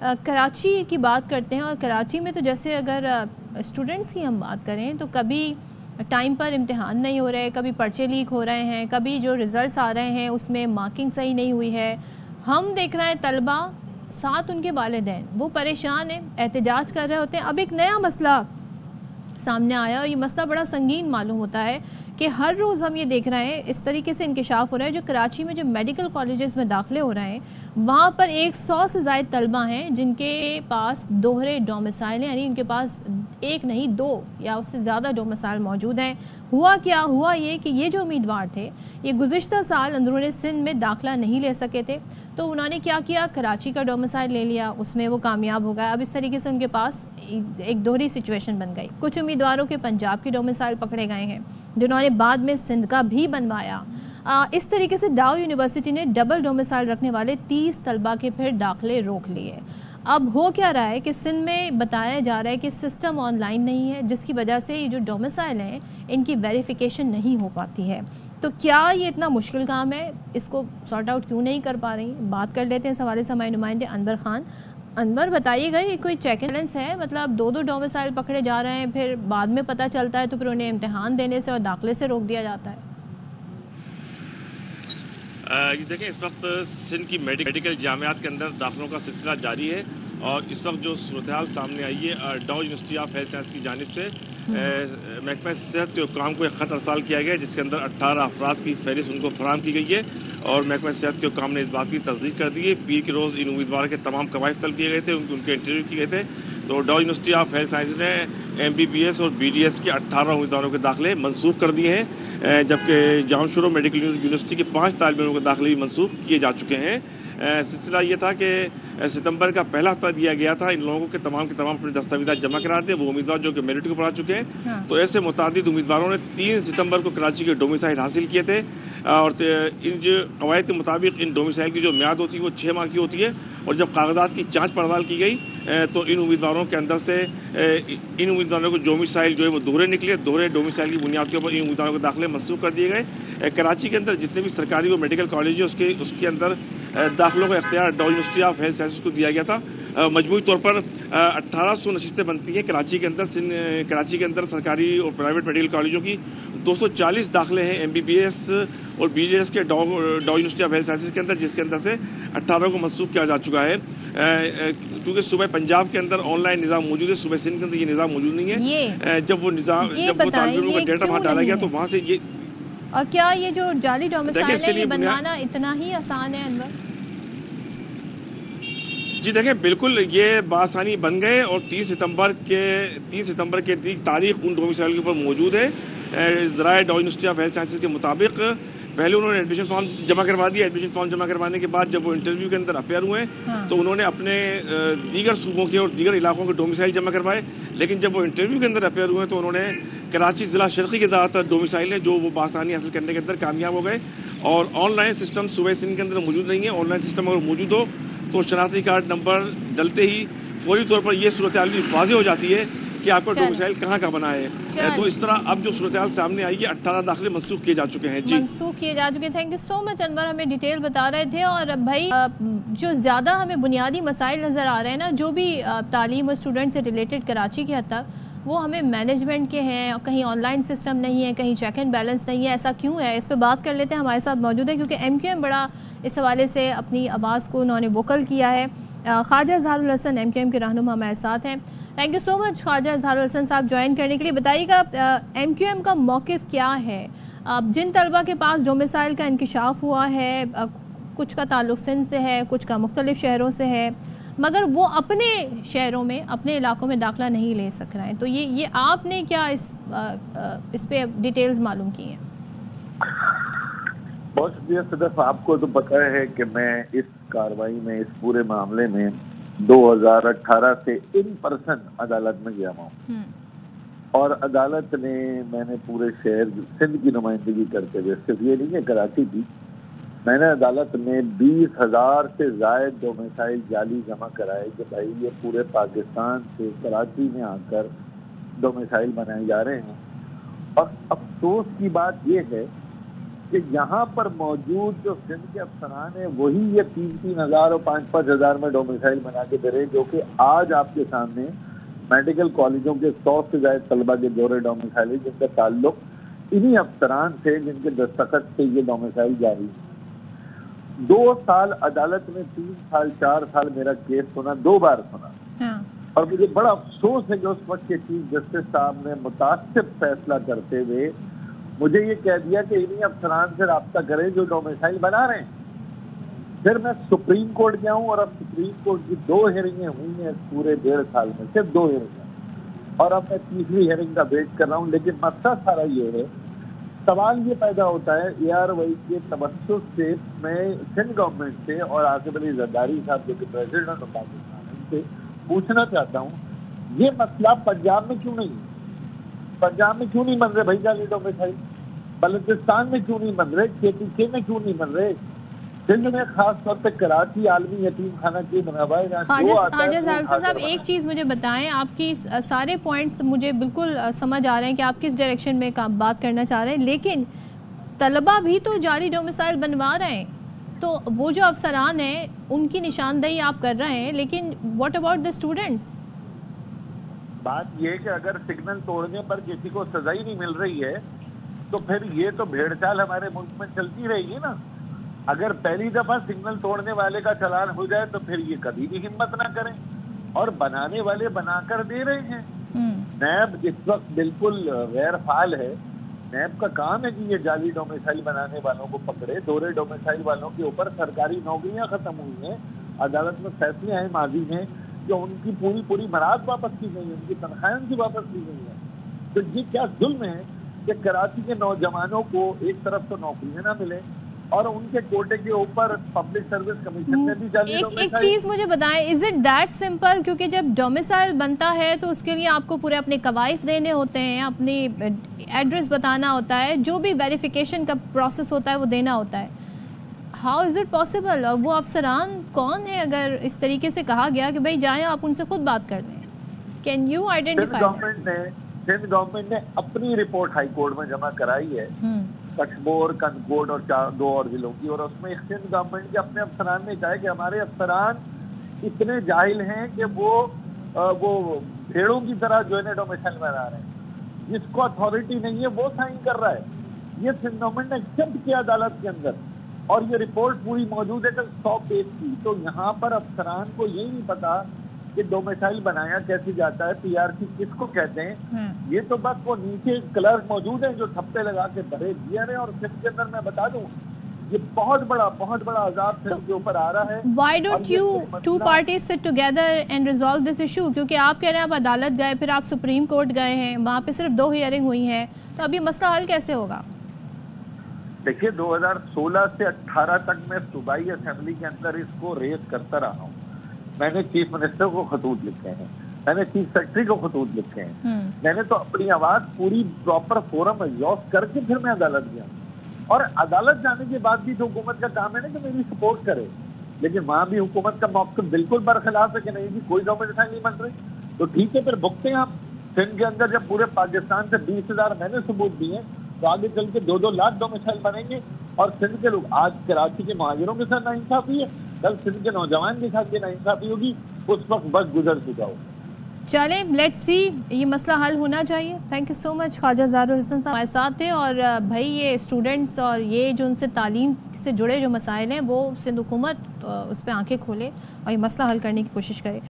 कराची की बात करते हैं, और कराची में तो जैसे अगर स्टूडेंट्स की हम बात करें तो कभी टाइम पर इम्तिहान नहीं हो रहे, कभी पर्चे लीक हो रहे हैं, कभी जो रिज़ल्ट्स आ रहे हैं उसमें मार्किंग सही नहीं हुई है। हम देख रहे हैं तलबा साथ उनके वालिदैन वो परेशान हैं, एहतजाज कर रहे होते हैं। अब एक नया मसला सामने आया और ये मसला बड़ा संगीन मालूम होता है कि हर रोज़ हम ये देख रहे हैं इस तरीके से इंकशाफ हो रहा है, जो कराची में जो मेडिकल कॉलेजेस में दाखिले हो रहे हैं वहाँ पर 100 से ज़ायद तलबा हैं जिनके पास दोहरे डोमिसाइल हैं, यानी उनके पास एक नहीं दो या उससे ज़्यादा डोमिसाइल मौजूद हैं। हुआ क्या, हुआ ये कि ये जो उम्मीदवार थे ये गुज़िश्ता साल अंदरूनी सिंध में दाखिला नहीं ले सके थे, तो उन्होंने क्या किया, कराची का डोमिसाइल ले लिया, उसमें वो कामयाब हो गया। अब इस तरीके से उनके पास एक दोहरी सिचुएशन बन गई। कुछ उम्मीदवारों के पंजाब के डोमिसाइल पकड़े गए हैं जिन्होंने बाद में सिंध का भी बनवाया। इस तरीके से डाउ यूनिवर्सिटी ने डबल डोमिसाइल रखने वाले 30 तलबा के फिर दाखिले रोक लिए। अब हो क्या रहा है कि सिंध में बताया जा रहा है कि सिस्टम ऑनलाइन नहीं है, जिसकी वजह से ये जो डोमिसाइल हैं इनकी वेरिफिकेशन नहीं हो पाती है। तो क्या ये इतना मुश्किल काम है, इसको सॉर्ट आउट क्यों नहीं कर पा रही? बात कर लेते हैं इस हवाले से हमारे नुमाइंदे अनवर खान। अनवर, बताइएगा ये कोई चेक एंड बैलेंस है? मतलब दो दो डोमिसाइल पकड़े जा रहे हैं, फिर बाद में पता चलता है तो फिर उन्हें इम्तिहान देने से और दाखिले से रोक दिया जाता है। ये देखें, इस वक्त सिंध की मेडिकल जामियात के अंदर दाखिलों का सिलसिला जारी है और इस वक्त जो सूरत हाल सामने आई है, डाउ यूनिवर्सिटी ऑफ हेल्थ साइंस की जानिब से महकमा सेहत के हुक्काम को एक ख़त अरसाल किया गया है जिसके अंदर 18 अफराद की फहरिस्त उनको फराहम की गई है और महकमा सेहत के हुक्काम ने इस बात की तस्दीक कर दी है। पीर के रोज़ इन उम्मीदवारों के तमाम कवायद तलब किए गए थे, उनके इंटरव्यू किए गए थे। तो डाउ यूनिवर्सिटी ऑफ हेल्थ साइंस ने MBBS और BDS के 18 उम्मीदवारों के दाखिले मनसूख कर दिए हैं, जबकि जामशोरो मेडिकल यूनिवर्सिटी के 5 तालिब इल्मों के दाखिले भी मनसूख किए जा चुके हैं। सिलसिला ये था कि सितंबर का पहला हफ्ता दिया गया था इन लोगों के तमाम अपने दस्तावेज़ जमा करा थे, वो उम्मीदवार जो कि मेरिट को पढ़ा चुके हैं। हाँ। तो ऐसे मुतादिद उम्मीदवारों ने 3 सितंबर को कराची के डोमिसाइल हासिल किए थे और इन जो कवायद के मुताबिक इन डोमिसाइल की जो म्याद होती है वो 6 माह की होती है और जब कागजात की जाँच पड़ताल की गई तो इन उम्मीदवारों के अंदर से इन उम्मीदवारों को डोमिसाइल जो है वो दोहरे निकले। दोहरे डोमिसाइल की बुनियाद के ऊपर इन उम्मीदवारों के दाखिले मनसूख कर दिए गए। कराची के अंदर जितने भी सरकारी और मेडिकल कॉलेज है उसके अंदर दाखिलों का इख्तियार डाउ यूनिवर्सिटी ऑफ हेल्थ साइंसेज को दिया गया था। मजमूई तौर पर 1800 नशिस्तें बनती हैं कराची के अंदर। कराची के अंदर सरकारी और प्राइवेट मेडिकल कॉलेजों की 240 दाखिले हैं MBBS और BDS के डाउ यूनिवर्सिटी ऑफ हेल्थ साइंसेज के अंदर, जिसके अंदर से 18 को मनसूख किया जा चुका है। क्योंकि सुबह पंजाब के अंदर ऑनलाइन निज़ाम मौजूद है, सुबह सिंध के अंदर ये निज़ाम मौजूद नहीं है। जब वो तालिब का डेटा वहाँ डाला गया तो वहाँ से ये। और क्या ये जो जाली डोमिसाइल है ये बनवाना इतना ही आसान है अनवर? जी देखें, बिल्कुल ये बासानी बन गए और 3 सितंबर के तारीख उन डोमिसाइल के ऊपर मौजूद है। ज़राए डाउ यूनिवर्सिटी ऑफ हेल्थ साइंसेज के मुताबिक पहले उन्होंने एडमिशन फॉर्म जमा करवा दिया। एडमिशन फॉर्म जमा करवाने के बाद जब वो इंटरव्यू के अंदर अपेयर हुए तो उन्होंने अपने दीगर सूबों के और दीगर इलाकों के डोमिसाइल जमा करवाए, लेकिन जब वो इंटरव्यू के अंदर अपेयर हुए तो उन्होंने कराची ज़िला शर्क़ी के ज़्यादातर डोमिसाइल है जो वो बासानी हासिल करने के अंदर कामयाब हो गए। और ऑनलाइन सिस्टम सुबह सिंध के अंदर मौजूद नहीं है। ऑनलाइन सिस्टम अगर मौजूद हो तो शनाख्ती कार्ड नंबर डलते ही फौरी तौर पर यह सूरत हाल वाज़ेह हो जाती है कि आपका डोमिसाइल कहाँ का बना है। तो इस तरह अब जो सूरत हाल सामने आई है, 18 दाखिले मनसूख किए जा चुके हैं। जी, मनसूख किए जा चुके हैं। Thank you so much Anwar, हमें डिटेल बता रहे थे। और भाई जो ज़्यादा हमें बुनियादी मसाइल नज़र आ रहे हैं ना, जो भी तालीम और स्टूडेंट से रिलेटेड कराची के हद तक, वो हमें मैनेजमेंट के हैं, कहीं ऑनलाइन सिस्टम नहीं है, कहीं चेक एंड बैलेंस नहीं है। ऐसा क्यों है, इस पर बात कर लेते हैं। हमारे साथ मौजूद है क्योंकि MQM बड़ा इस हवाले से अपनी आवाज़ को उन्होंने वोकल किया है। ख्वाजा इज़हारुल हसन MQM के रहनुमा हमारे साथ हैं। Thank you so much Khwaja Izharul Hasan Sahab join करने के लिए। बताइएगा MQM का मौक़िफ़ क्या है? जिन तलबा के पास डोमिसाइल का इंकशाफ हुआ है, कुछ का ताल्लुक़ सिंध से है, कुछ का मुख्तलिफ़ शहरों से है, मगर वो अपने शहरों में अपने इलाकों में दाखिला नहीं ले सक रहे हैं, तो ये आपने क्या इस पे डिटेल्स मालूम की हैं? बहुत शुक्रिया सदफ, आपको तो पता है कि मैं इस कार्रवाई में, इस पूरे मामले में 2018 से इन पर्सन अदालत में गया हूँ और अदालत ने, मैंने पूरे शहर सिंध की नुमाइंदगी करते हुए, सिर्फ ये नहीं है कराची की, मैंने अदालत में 20,000 से ज़ायद डोमिसाइल जाली जमा कराए कि भाई ये पूरे पाकिस्तान से कराची में आकर डोमिसाइल बनाए जा रहे हैं। और अफसोस की बात ये है कि यहाँ पर मौजूद जो सिंध के अफसरान हैं वही ये 3-3 हज़ार और 5-5 हज़ार में डोमिसाइल बना के दे रहे, जो कि आज आपके सामने मेडिकल कॉलेजों के 100 से ज्यादा तलबा के दौरे डोमिसाइल है, जिनका ताल्लुक इन्हीं अफसरान से जिनके दस्तखत से ये डोमिसाइल जारी है। 2 साल अदालत में 3 साल 4 साल मेरा केस सुना, 2 बार सुना। हाँ। और मुझे बड़ा अफसोस है कि उस वक्त के चीफ जस्टिस साहब ने मुतासिब फैसला करते हुए मुझे ये कह दिया कि इन्हीं अफसरान से रब्ता करें जो डोमिसाइल बना रहे हैं। फिर मैं सुप्रीम कोर्ट गया हूँ और अब सुप्रीम कोर्ट की 2 हियरिंगें हुई हैं पूरे 1.5 साल में, सिर्फ 2 हियरिंगें, और अब मैं तीसरी हियरिंग का वेट कर रहा हूँ। लेकिन मसला सारा ये है, सवाल ये पैदा होता है ARY के तवज्जुह से मैं सिंध गवर्नमेंट से और आसिफ अली जरदारी साहब जो कि प्रेसिडेंट ऑफ पाकिस्तान, इनसे पूछना चाहता हूँ, ये मसला पंजाब में क्यों नहीं है? पंजाब में क्यों नहीं बन रहे भाई जाली डोमिसाइल? बलूचिस्तान में क्यों नहीं बन रहे? KPK में क्यों नहीं बन रहे? सिंध में खास तौर पे कराची आलमी यतीम खाना क्यों बना हुआ है? ख्वाजा साहब एक चीज़ मुझे बताएं, आपकी सारे पॉइंट्स मुझे बिल्कुल समझ आ रहे हैं कि आप किस डायरेक्शन में काम बात करना चाह रहे हैं, लेकिन तलबा भी तो जाली डोमिसाइल बनवा रहे हैं, तो वो जो अफसरान हैं उनकी निशानदेही आप कर रहे हैं, लेकिन व्हाट अबाउट द स्टूडेंट्स? बात ये कि अगर सिग्नल तोड़ने पर किसी को सजा ही नहीं मिल रही है तो फिर ये तो भेड़चाल हमारे मुल्क में चलती रहेगी ना। अगर पहली दफा सिग्नल तोड़ने वाले का चालान हो जाए तो फिर ये कभी भी हिम्मत ना करें, और बनाने वाले बनाकर दे रहे हैं। नैब इस वक्त बिल्कुल गैर फाल है। नैब का काम है कि ये जाली डोमिसाइल बनाने वालों को पकड़े। दोहरे डोमिसाइल वालों के ऊपर सरकारी नौकरियां खत्म हुई हैं, अदालत में फैसले आए माजी में जो उनकी पूरी मराद वापस की गई है, उनकी तनख्वाहें उनकी वापस की गई है। तो ये क्या जुल्म है कि कराची के नौजवानों को एक तरफ तो नौकरियां ना मिले और उनके कोटे के ऊपर पब्लिक सर्विस कमीशन में भी जाली डोमिसाइल। एक चीज मुझे बताएं, इज इट दैट सिंपल? क्योंकि जब डोमिसाइल बनता है तो उसके लिए आपको पूरे अपने कवाइफ देने होते हैं, अपनी एड्रेस बताना होता है, जो भी वेरिफिकेशन का प्रोसेस होता है वो देना होता है। How is it possible? और वो अफसरान कौन है अगर इस तरीके से कहा गया कि भाई जाएं आप उनसे खुद बात कर लें? Can you identify? Sindh government ने अपनी रिपोर्ट हाई कोर्ट में जमा कराई है, कठबोर, कनकोट और 2 और जिलों की, और उसमें सिंध गवर्नमेंट के अपने अफसरान ने कहा है कि हमारे अफसरान इतने जाहिल हैं कि वो भेड़ों की तरह जो है डोमिसाइल बना रहे हैं। जिसको अथॉरिटी नहीं है वो साइन कर रहा है। ये सिंध गवर्नमेंट ने एक्सेप्ट किया अदालत के अंदर, और ये रिपोर्ट पूरी मौजूद है 100 पेज की। तो यहाँ पर अफसरान को यही नहीं पता कि डोमिसाइल बनाया कैसे जाता है, PRC किसको कहते हैं। ये तो बस वो नीचे क्लर्क मौजूद है जो थप्पे लगा के भरे दिए रहे। और सिर्फ के अंदर मैं बता दूं, ये बहुत बड़ा अजाब सिर्फ के ऊपर आ रहा है। Why don't you two parties sit together and resolve this issue? क्योंकि आप कह रहे हैं आप अदालत गए, फिर आप सुप्रीम कोर्ट गए हैं, वहाँ पे सिर्फ 2 हियरिंग हुई हैं, तो अभी मसला हल कैसे होगा? देखिए 2016 से 18 तक मैं सूबाई असेंबली के अंदर इसको रेज करता रहा हूँ। मैंने चीफ मिनिस्टर को खतूत लिखे हैं, मैंने चीफ सेक्रेटरी को खतूत लिखे हैं, मैंने तो अपनी आवाज पूरी प्रॉपर फोरम एग्जॉस्ट करके फिर मैं अदालत गया। और अदालत जाने के बाद भी तो हुकूमत का काम है ना कि मेरी सपोर्ट करे, लेकिन वहां भी हुकूमत का मौक़िफ़ बिल्कुल बरखिलाफ है कि नहीं जी कोई डोमिसाइल नहीं बन रही। तो ठीक है, फिर भुगते हैं आप। सिंध के अंदर जब पूरे पाकिस्तान से 20,000 मैंने सबूत दिए तो आगे चल के 2-2 लाख डोमिसाइल बनेंगे। और सिंध के लोग, आज कराची के महाजिरों के साथ नाइंसाफी है, कल सिंध के नौजवान के साथ ये नाइंसाफी होगी, उस वक्त बस गुजर चुका हो। चलें, लेट्स सी, ये मसला हल होना चाहिए। Thank you so much. Khwaja Zarul Hasan Sahab हमारे साथ थे। और भाई ये स्टूडेंट्स और ये जो उनसे तालीम से जुड़े जो मसाइल हैं वो सिंध हुकूमत उस पर आंखें खोले और ये मसला हल करने की कोशिश करे।